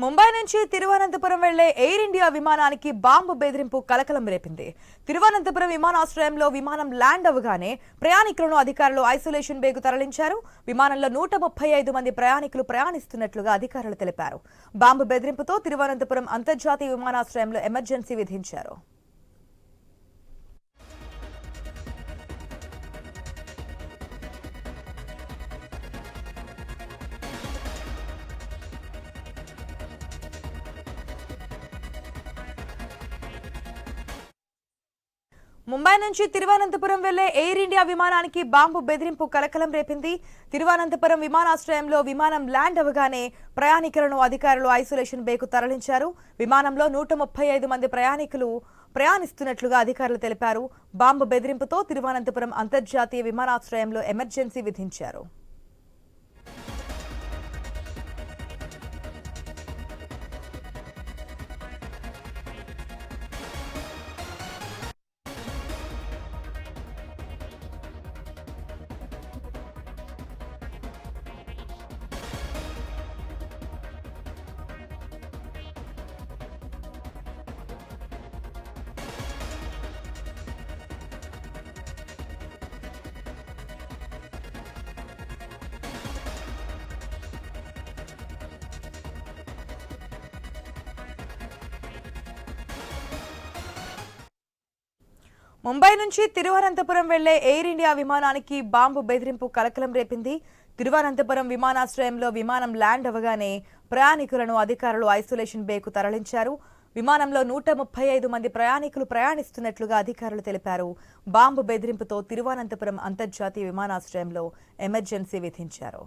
ముంబై నుంచి తిరువనంతపురం వెళ్లే air India విమానానికి బాంబు బెదిరింపు కలకలం రేపింది. తిరువనంతపురం విమానాశ్రయంలో విమానం ల్యాండ్ అవగానే ప్రయాణికులను అధికారులు ఐసోలేషన్ బేకు తరలించారు. విమానంలో 135 మంది ప్రయాణికులు ప్రయాణిస్తున్నట్లుగా అధికారులు తెలిపారు. బాంబు బెదిరింపుతో తిరువనంతపురం అంతర్జాతీయ విమానాశ్రయంలో ఎమర్జెన్సీ విధించారు. ముంబై నుంచి తిరువనంతపురం వెళ్లే ఎయిర్ ఇండియా విమానానికి బాంబు బెదిరింపు కలకలం రేపింది. తిరువనంతపురం విమానాశ్రయంలో విమానం ల్యాండ్ అవగానే ప్రయాణికులను అధికారులు ఐసోలేషన్ బేకు తరలించారు. విమానంలో 135 మంది ప్రయాణికులు ప్రయాణిస్తున్నట్లుగా అధికారులు తెలిపారు. బాంబు బెదిరింపుతో తిరువనంతపురం అంతర్జాతీయ విమానాశ్రయంలో ఎమర్జెన్సీ విధించారు. ముంబై నుంచి తిరువనంతపురం వెళ్లే ఎయిర్ ఇండియా విమానానికి బాంబు బెదిరింపు కలకలం రేపింది. తిరువనంతపురం విమానాశ్రయంలో విమానం ల్యాండ్ అవగానే ప్రయాణికులను అధికారులు ఐసోలేషన్ బేకు తరలించారు. విమానంలో 135 మంది ప్రయాణికులు ప్రయాణిస్తున్నట్లుగా అధికారులు తెలిపారు. బాంబు బెదిరింపుతో తిరువనంతపురం అంతర్జాతీయ విమానాశ్రయంలో ఎమర్జెన్సీ విధించారు.